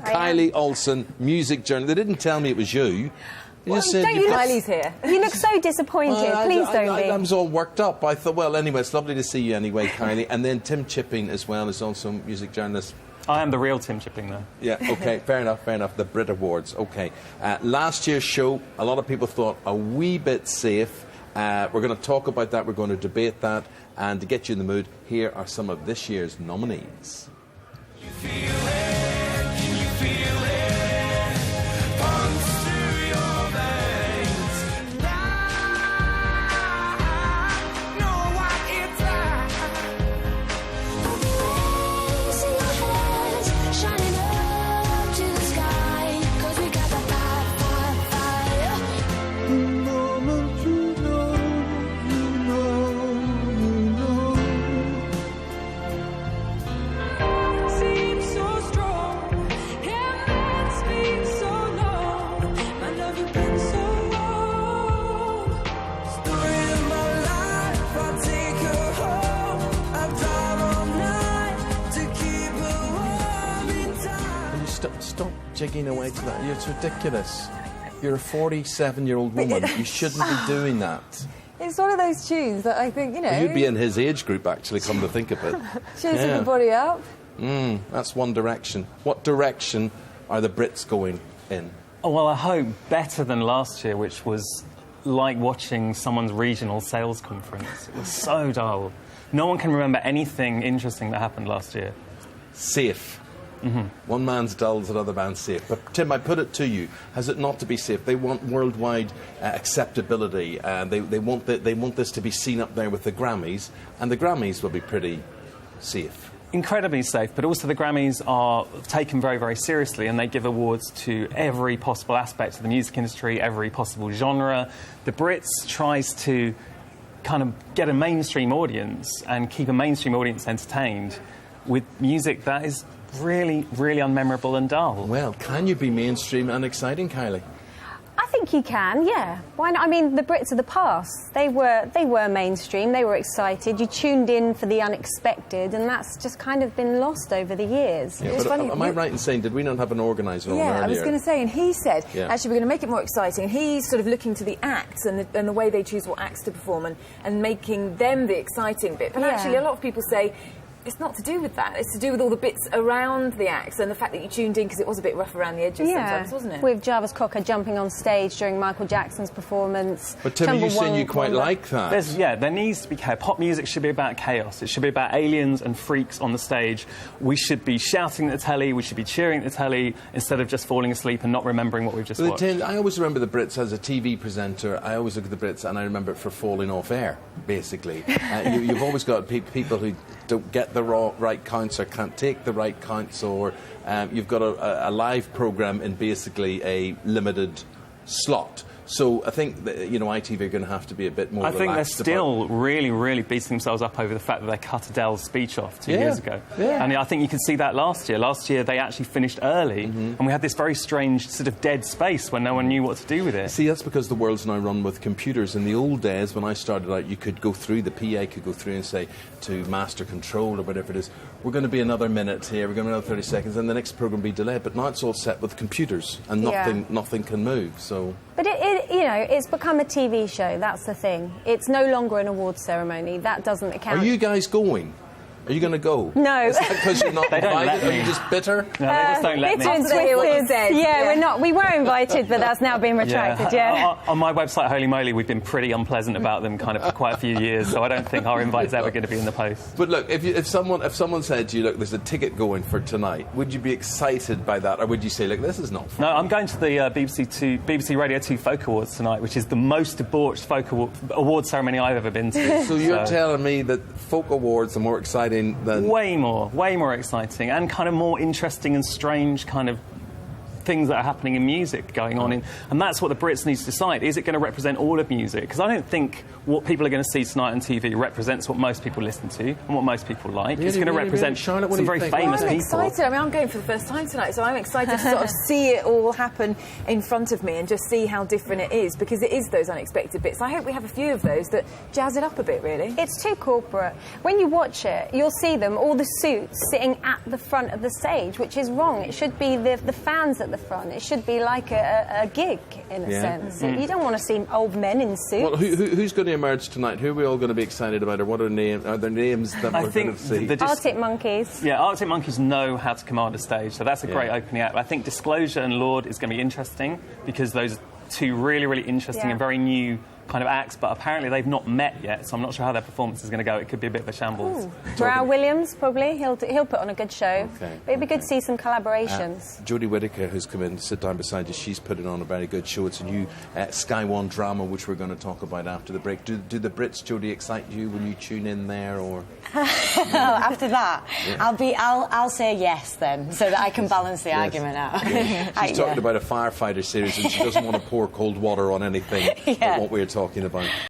Kylie Olsen, music journalist. They didn't tell me it was you. Well, Kylie's here. You look so disappointed. Please don't be. I was all worked up. I thought, well, anyway, it's lovely to see you anyway, Kylie. And then Tim Chipping as well is also a music journalist. I am the real Tim Chipping, though. Yeah, OK, fair enough, fair enough. The Brit Awards, OK. Last year's show, a lot of people thought a wee bit safe. We're going to talk about that, we're going to debate that. And to get you in the mood, here are some of this year's nominees. You feel it, can you feel it? Pumps through your veins. And I know what it's like. Shining up to the sky, 'cause we got the fire. The moment you know, you know, you know. Seems so strong, yeah, it's been so long. My love, you've been so long. Story of my life, I'll take her home. I'll drive all night to keep her warm in time. You stop jigging away to that. It's ridiculous. You're a 47-year-old woman. You shouldn't be doing that. It's one of those tunes that I think, you know... You'd be in his age group, actually, come to think of it. Cheers everybody up. That's One Direction. What direction are the Brits going in? Oh, well, I hope better than last year, which was like watching someone's regional sales conference. It was so dull. No one can remember anything interesting that happened last year. Safe. One man's dull is another man's safe. But Tim, I put it to you: has it not to be safe? They want worldwide acceptability, and they want this to be seen up there with the Grammys, and the Grammys will be pretty safe. Incredibly safe, but also the Grammys are taken very, very seriously, and they give awards to every possible aspect of the music industry, every possible genre. The Brits tries to kind of get a mainstream audience and keep a mainstream audience entertained with music that is really, really unmemorable and dull. Well, can you be mainstream and exciting, Kylie? I think you can, yeah. Why not? I mean, the Brits of the past, they were mainstream, they were excited. You tuned in for the unexpected, and that's just kind of been lost over the years. Yeah, It's but funny, am I right in saying, did we not have an organiser on Yeah, earlier? I was going to say, and he said, Yeah. actually, we're going to make it more exciting. And he's sort of looking to the acts and the way they choose what acts to perform and making them the exciting bit. But Yeah. actually, a lot of people say, it's not to do with that. It's to do with all the bits around the acts and the fact that you tuned in because it was a bit rough around the edges sometimes, wasn't it? With Jarvis Cocker jumping on stage during Michael Jackson's performance. But Tim, you saying you quite like that? There needs to be chaos. Pop music should be about chaos. It should be about aliens and freaks on the stage. We should be shouting at the telly, we should be cheering at the telly, instead of just falling asleep and not remembering what we've just watched. I always remember the Brits as a TV presenter. I always look at the Brits and I remember it for falling off air, basically. You've always got people who don't get the right counts or can't take the right counts, or you've got a live programme in basically a limited slot. So I think that, ITV are going to have to be a bit more I think they're relaxed still really, really beating themselves up over the fact that they cut Adele's speech off 2 years ago. Yeah. And I think you can see that last year. Last year they actually finished early, and we had this very strange sort of dead space where no one knew what to do with it. See, that's because the world's now run with computers. In the old days, when I started out, you could go through, the PA could go through and say to Master Control or whatever it is, we're going to be another minute here, we're going to be another 30 seconds, and the next programme will be delayed. But now it's all set with computers, and nothing can move, so... But it's become a TV show, that's the thing. It's no longer an awards ceremony, that doesn't account. Are you guys going? Are you going to go? No. Is that because you're not They don't let invited? Are me. you just bitter? No, they just don't let me. Bitter and After they hear what you twisted. said. Yeah, Yeah. we're not. We were invited, but that's now been retracted, yeah. On my website, Holy Moly, we've been pretty unpleasant about them kind of for quite a few years, so I don't think our invite's ever going to be in the post. But look, if someone said to you, look, there's a ticket going for tonight, would you be excited by that, or would you say, look, this is not fun? No, I'm going to the BBC Radio 2 Folk Awards tonight, which is the most debauched folk award ceremony I've ever been to. So you're telling me that Folk Awards are more exciting than... Way more exciting and kind of more interesting and strange kind of things that are happening in music going on. And that's what the Brits need to decide. Is it going to represent all of music? Because I don't think what people are going to see tonight on TV represents what most people listen to and what most people like. It's going to represent Charlotte, what do some you very think? famous I'm people. excited. I mean, I'm going for the first time tonight, so I'm excited to sort of see it all happen in front of me and just see how different it is, because it is those unexpected bits. I hope we have a few of those that jazz it up a bit, really. It's too corporate. When you watch it, you'll see them, all the suits, sitting at the front of the stage, which is wrong. It should be the fans at the front. It should be like a gig, in a sense. You don't want to see old men in suits. Well, who's going to emerge tonight? Who are we all going to be excited about, or what are there names that we're going to see? Arctic Monkeys. Yeah, Arctic Monkeys know how to command a stage, so that's a great opening act. I think Disclosure and Lord is going to be interesting, because those are two really, really interesting and very new kind of acts, but apparently they've not met yet, so I'm not sure how their performance is going to go. It could be a bit of a shambles. Brow Williams, probably. He'll put on a good show. Okay, But it'd be good to see some collaborations. Jodie Whittaker, who's come in, sit down beside you, she's putting on a very good show. It's a new Sky One drama, which we're going to talk about after the break. Do the Brits, Jodie, excite you when you tune in there, or...? After that, I'll say yes then, so that I can balance the argument out. She's talking about a firefighter series, and she doesn't want to pour cold water on anything but what we're talking about.